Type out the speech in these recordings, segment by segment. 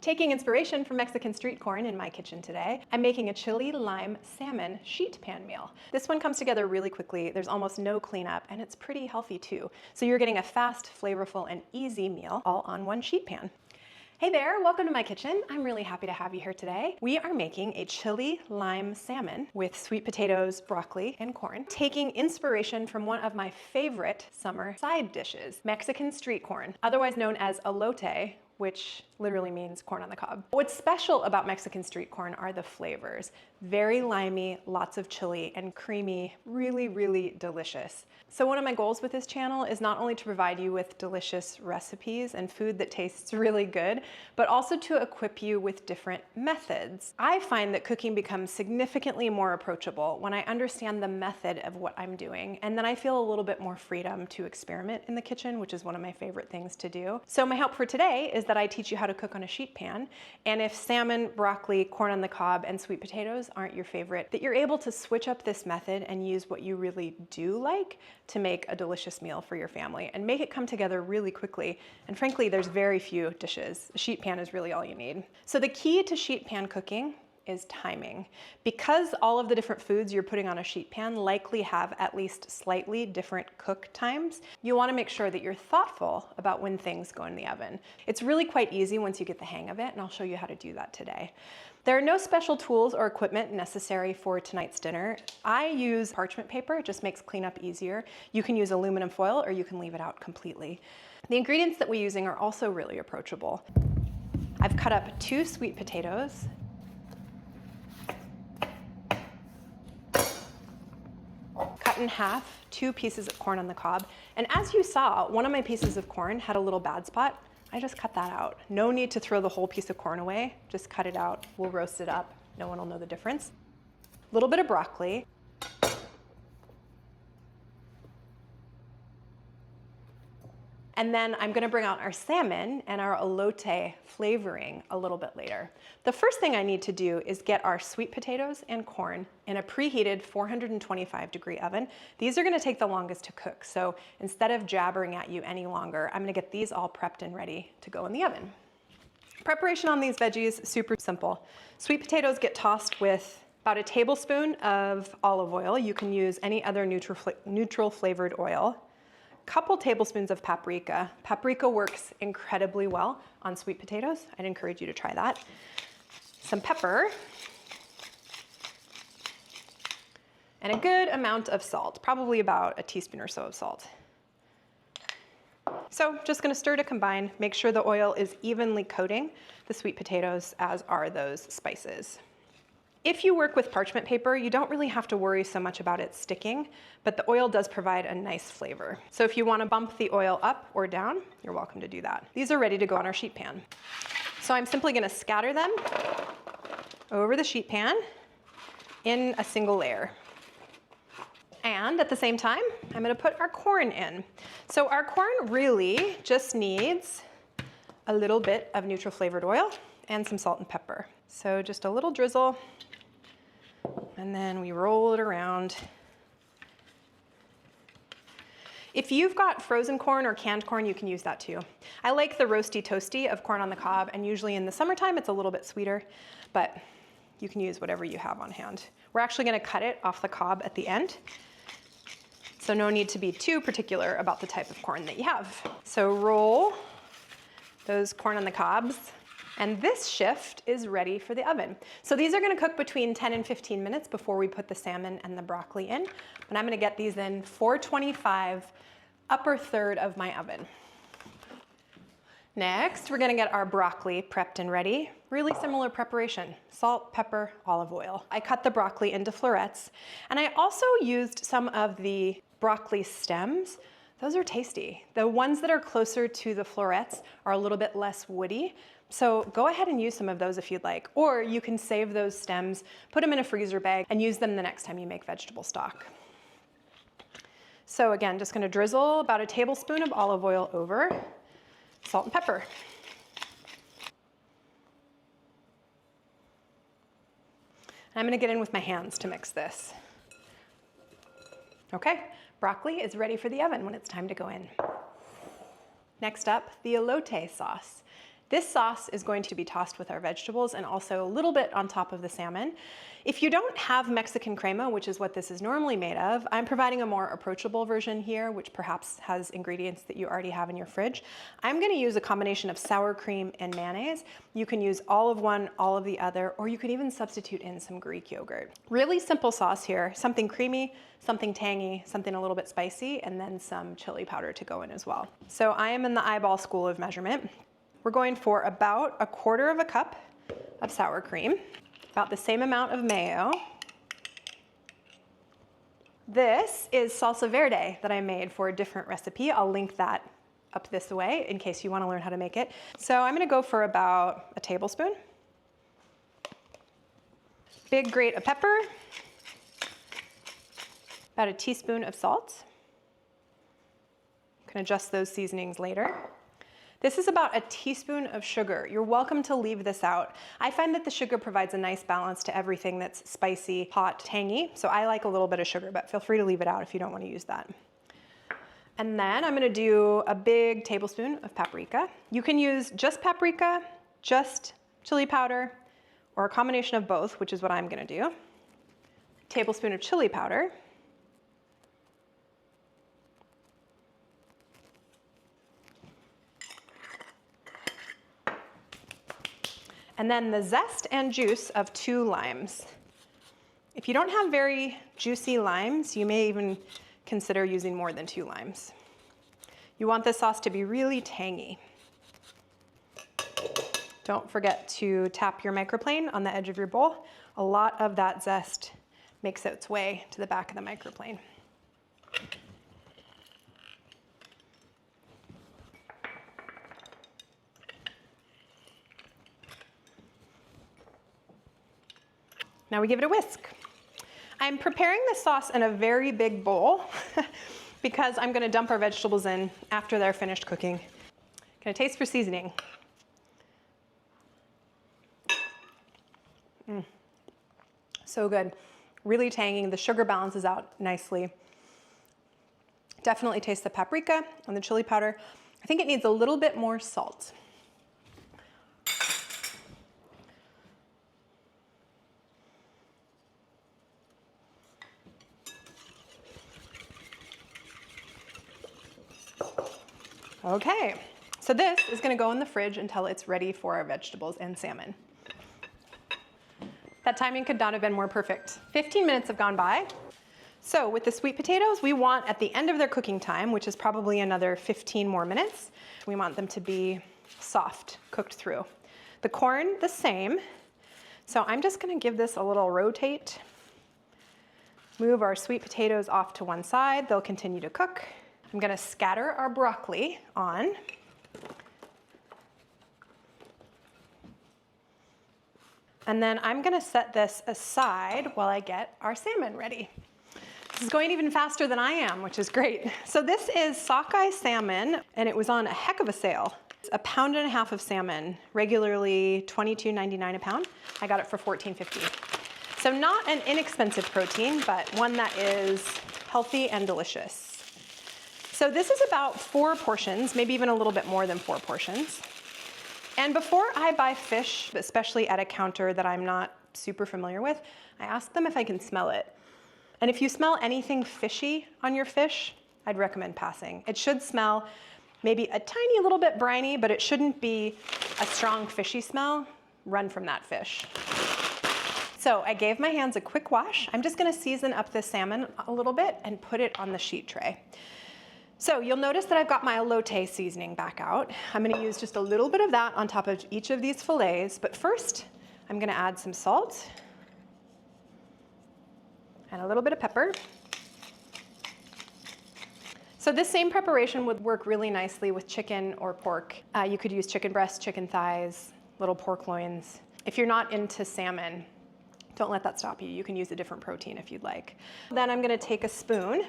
Taking inspiration from Mexican street corn in my kitchen today, I'm making a chili lime salmon sheet pan meal. This one comes together really quickly, there's almost no cleanup, and it's pretty healthy too. So you're getting a fast, flavorful, and easy meal all on one sheet pan. Hey there, welcome to my kitchen. I'm really happy to have you here today. We are making a chili lime salmon with sweet potatoes, broccoli, and corn, taking inspiration from one of my favorite summer side dishes, Mexican street corn, otherwise known as elote, which literally means corn on the cob. What's special about Mexican street corn are the flavors. Very limey, lots of chili, and creamy, really, really delicious. So one of my goals with this channel is not only to provide you with delicious recipes and food that tastes really good, but also to equip you with different methods. I find that cooking becomes significantly more approachable when I understand the method of what I'm doing, and then I feel a little bit more freedom to experiment in the kitchen, which is one of my favorite things to do. So my help for today is that I teach you how to cook on a sheet pan, and if salmon, broccoli, corn on the cob, and sweet potatoes aren't your favorite, that you're able to switch up this method and use what you really do like to make a delicious meal for your family and make it come together really quickly. And frankly, there's very few dishes. A sheet pan is really all you need. So the key to sheet pan cooking is timing. Because all of the different foods you're putting on a sheet pan likely have at least slightly different cook times, you want to make sure that you're thoughtful about when things go in the oven. It's really quite easy once you get the hang of it, and I'll show you how to do that today. There are no special tools or equipment necessary for tonight's dinner. I use parchment paper, it just makes cleanup easier. You can use aluminum foil or you can leave it out completely. The ingredients that we're using are also really approachable. I've cut up 2 sweet potatoes, cut in half 2 pieces of corn on the cob. And as you saw, one of my pieces of corn had a little bad spot. I just cut that out. No need to throw the whole piece of corn away. Just cut it out. We'll roast it up. No one will know the difference. A little bit of broccoli. And then I'm gonna bring out our salmon and our elote flavoring a little bit later. The first thing I need to do is get our sweet potatoes and corn in a preheated 425-degree oven. These are gonna take the longest to cook, so instead of jabbering at you any longer, I'm gonna get these all prepped and ready to go in the oven. Preparation on these veggies, super simple. Sweet potatoes get tossed with about a tablespoon of olive oil. You can use any other neutral flavored oil. Couple tablespoons of paprika. Paprika works incredibly well on sweet potatoes. I'd encourage you to try that. Some pepper. And a good amount of salt, probably about a teaspoon or so of salt. So just gonna stir to combine, make sure the oil is evenly coating the sweet potatoes, as are those spices. If you work with parchment paper, you don't really have to worry so much about it sticking, but the oil does provide a nice flavor. So if you want to bump the oil up or down, you're welcome to do that. These are ready to go on our sheet pan. So I'm simply going to scatter them over the sheet pan in a single layer. And at the same time, I'm going to put our corn in. So our corn really just needs a little bit of neutral flavored oil and some salt and pepper. So just a little drizzle. And then we roll it around. If you've got frozen corn or canned corn, you can use that too. I like the roasty toasty of corn on the cob, and usually in the summertime it's a little bit sweeter, but you can use whatever you have on hand. We're actually gonna cut it off the cob at the end, so no need to be too particular about the type of corn that you have. So roll those corn on the cobs. And this shift is ready for the oven. So these are gonna cook between 10 and 15 minutes before we put the salmon and the broccoli in. And I'm gonna get these in 425, upper third of my oven. Next, we're gonna get our broccoli prepped and ready. Really similar preparation, salt, pepper, olive oil. I cut the broccoli into florets, and I also used some of the broccoli stems. Those are tasty. The ones that are closer to the florets are a little bit less woody. So go ahead and use some of those if you'd like, or you can save those stems, put them in a freezer bag, and use them the next time you make vegetable stock. So again, just gonna drizzle about a tablespoon of olive oil over, salt and pepper. And I'm gonna get in with my hands to mix this. Okay, broccoli is ready for the oven when it's time to go in. Next up, the elote sauce. This sauce is going to be tossed with our vegetables and also a little bit on top of the salmon. If you don't have Mexican crema, which is what this is normally made of, I'm providing a more approachable version here, which perhaps has ingredients that you already have in your fridge. I'm gonna use a combination of sour cream and mayonnaise. You can use all of one, all of the other, or you could even substitute in some Greek yogurt. Really simple sauce here, something creamy, something tangy, something a little bit spicy, and then some chili powder to go in as well. So I am in the eyeball school of measurement. We're going for about 1/4 cup of sour cream, about the same amount of mayo. This is salsa verde that I made for a different recipe. I'll link that up this way in case you want to learn how to make it. So I'm going to go for about a tablespoon. Big grate of pepper, about a teaspoon of salt. You can adjust those seasonings later. This is about a teaspoon of sugar. You're welcome to leave this out. I find that the sugar provides a nice balance to everything that's spicy, hot, tangy. So I like a little bit of sugar, but feel free to leave it out if you don't want to use that. And then I'm gonna do a big tablespoon of paprika. You can use just paprika, just chili powder, or a combination of both, which is what I'm gonna do. Tablespoon of chili powder. And then the zest and juice of 2 limes. If you don't have very juicy limes, you may even consider using more than 2 limes. You want this sauce to be really tangy. Don't forget to tap your microplane on the edge of your bowl. A lot of that zest makes its way to the back of the microplane. Now we give it a whisk. I'm preparing this sauce in a very big bowl because I'm gonna dump our vegetables in after they're finished cooking. Gonna taste for seasoning. So good. Really tangy. The sugar balances out nicely. Definitely taste the paprika and the chili powder. I think it needs a little bit more salt. Okay, so this is gonna go in the fridge until it's ready for our vegetables and salmon. That timing could not have been more perfect. 15 minutes have gone by. So with the sweet potatoes, we want at the end of their cooking time, which is probably another 15 more minutes, we want them to be soft, cooked through. The corn, the same. So I'm just gonna give this a little rotate. Move our sweet potatoes off to one side. They'll continue to cook. I'm gonna scatter our broccoli on. And then I'm gonna set this aside while I get our salmon ready. This is going even faster than I am, which is great. So this is sockeye salmon, and it was on a heck of a sale. It's 1.5 pounds of salmon, regularly $22.99 a pound. I got it for $14.50. So not an inexpensive protein, but one that is healthy and delicious. So this is about 4 portions, maybe even a little bit more than 4 portions. And before I buy fish, especially at a counter that I'm not super familiar with, I ask them if I can smell it. And if you smell anything fishy on your fish, I'd recommend passing. It should smell maybe a tiny little bit briny, but it shouldn't be a strong fishy smell. Run from that fish. So I gave my hands a quick wash. I'm just gonna season up this salmon a little bit and put it on the sheet tray. So you'll notice that I've got my elote seasoning back out. I'm gonna use just a little bit of that on top of each of these fillets, but first I'm gonna add some salt and a little bit of pepper. So this same preparation would work really nicely with chicken or pork. You could use chicken breasts, chicken thighs, little pork loins. If you're not into salmon, don't let that stop you. You can use a different protein if you'd like. Then I'm gonna take a spoon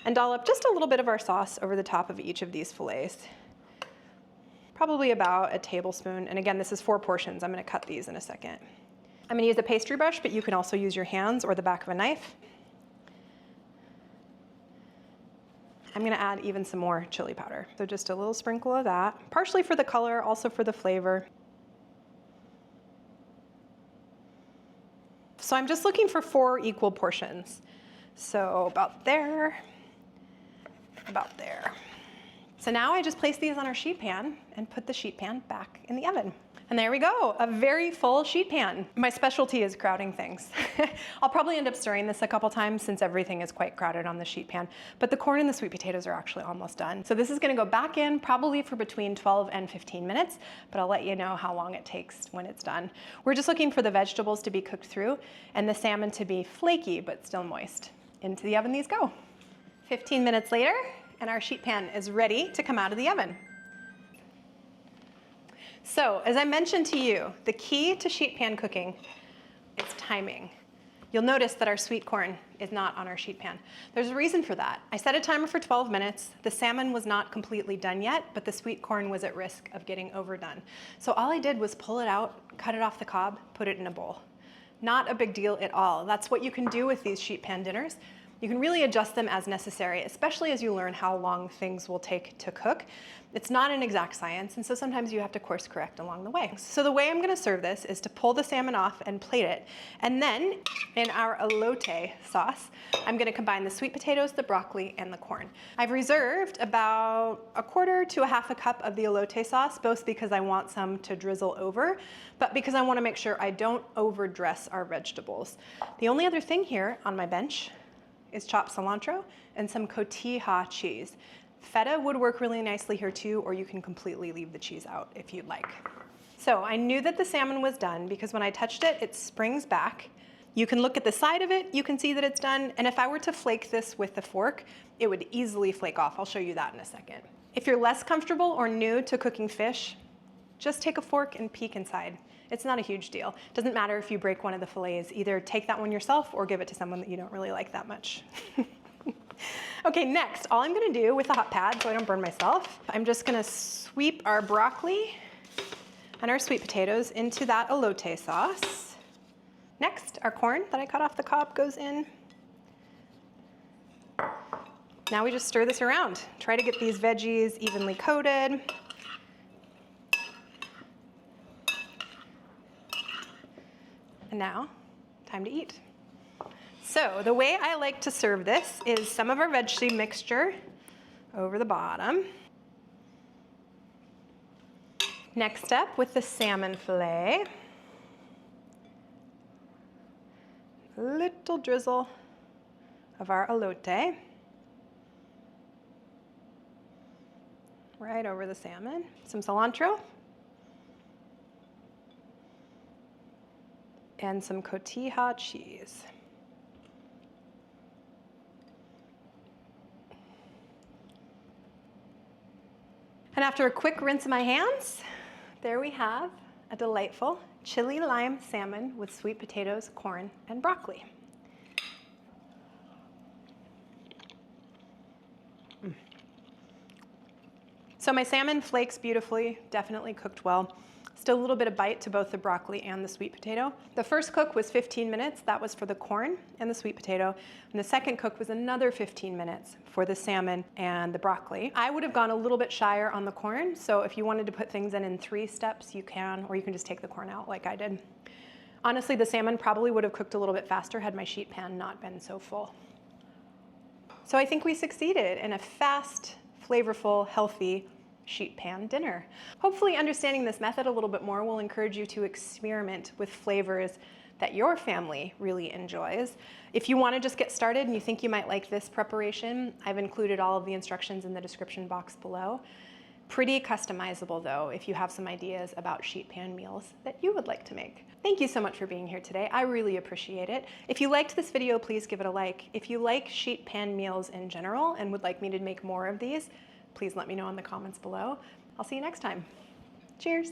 and dollop just a little bit of our sauce over the top of each of these fillets. Probably about a tablespoon. And again, this is 4 portions. I'm gonna cut these in a second. I'm gonna use a pastry brush, but you can also use your hands or the back of a knife. I'm gonna add even some more chili powder. So just a little sprinkle of that, partially for the color, also for the flavor. So I'm just looking for 4 equal portions. So about there, about there. So now I just place these on our sheet pan and put the sheet pan back in the oven. And there we go, a very full sheet pan. My specialty is crowding things. I'll probably end up stirring this a couple times since everything is quite crowded on the sheet pan, but the corn and the sweet potatoes are actually almost done. So this is gonna go back in probably for between 12 and 15 minutes, but I'll let you know how long it takes when it's done. We're just looking for the vegetables to be cooked through and the salmon to be flaky but still moist. Into the oven these go. 15 minutes later, and our sheet pan is ready to come out of the oven. So, as I mentioned to you, the key to sheet pan cooking is timing. You'll notice that our sweet corn is not on our sheet pan. There's a reason for that. I set a timer for 12 minutes. The salmon was not completely done yet, but the sweet corn was at risk of getting overdone. So all I did was pull it out, cut it off the cob, put it in a bowl. Not a big deal at all. That's what you can do with these sheet pan dinners. You can really adjust them as necessary, especially as you learn how long things will take to cook. It's not an exact science, and so sometimes you have to course correct along the way. So the way I'm gonna serve this is to pull the salmon off and plate it. And then in our elote sauce, I'm gonna combine the sweet potatoes, the broccoli, and the corn. I've reserved about 1/4 to 1/2 cup of the elote sauce, both because I want some to drizzle over, but because I wanna make sure I don't overdress our vegetables. The only other thing here on my bench is chopped cilantro and some cotija cheese. Feta would work really nicely here too, or you can completely leave the cheese out if you'd like. So I knew that the salmon was done because when I touched it, it springs back. You can look at the side of it, you can see that it's done, and if I were to flake this with the fork, it would easily flake off. I'll show you that in a second. If you're less comfortable or new to cooking fish, just take a fork and peek inside. It's not a huge deal. Doesn't matter if you break one of the fillets. Either take that one yourself or give it to someone that you don't really like that much. Okay, next, all I'm gonna do with the hot pad so I don't burn myself, I'm just gonna sweep our broccoli and our sweet potatoes into that elote sauce. Next, our corn that I cut off the cob goes in. Now we just stir this around. Try to get these veggies evenly coated. And now, time to eat. So the way I like to serve this is some of our veggie mixture over the bottom. Next up with the salmon fillet. A little drizzle of our elote. Right over the salmon. Some cilantro. And some cotija cheese. And after a quick rinse of my hands, there we have a delightful chili lime salmon with sweet potatoes, corn, and broccoli. So my salmon flakes beautifully, definitely cooked well. Still a little bit of bite to both the broccoli and the sweet potato. The first cook was 15 minutes. That was for the corn and the sweet potato. And the second cook was another 15 minutes for the salmon and the broccoli. I would have gone a little bit shyer on the corn. So if you wanted to put things in 3 steps, you can, or you can just take the corn out like I did. Honestly, the salmon probably would have cooked a little bit faster had my sheet pan not been so full. So I think we succeeded in a fast, flavorful, healthy sheet pan dinner. Hopefully understanding this method a little bit more will encourage you to experiment with flavors that your family really enjoys. If you want to just get started and you think you might like this preparation, I've included all of the instructions in the description box below. Pretty customizable though, if you have some ideas about sheet pan meals that you would like to make. Thank you so much for being here today. I really appreciate it. If you liked this video, please give it a like. If you like sheet pan meals in general and would like me to make more of these, please let me know in the comments below. I'll see you next time. Cheers.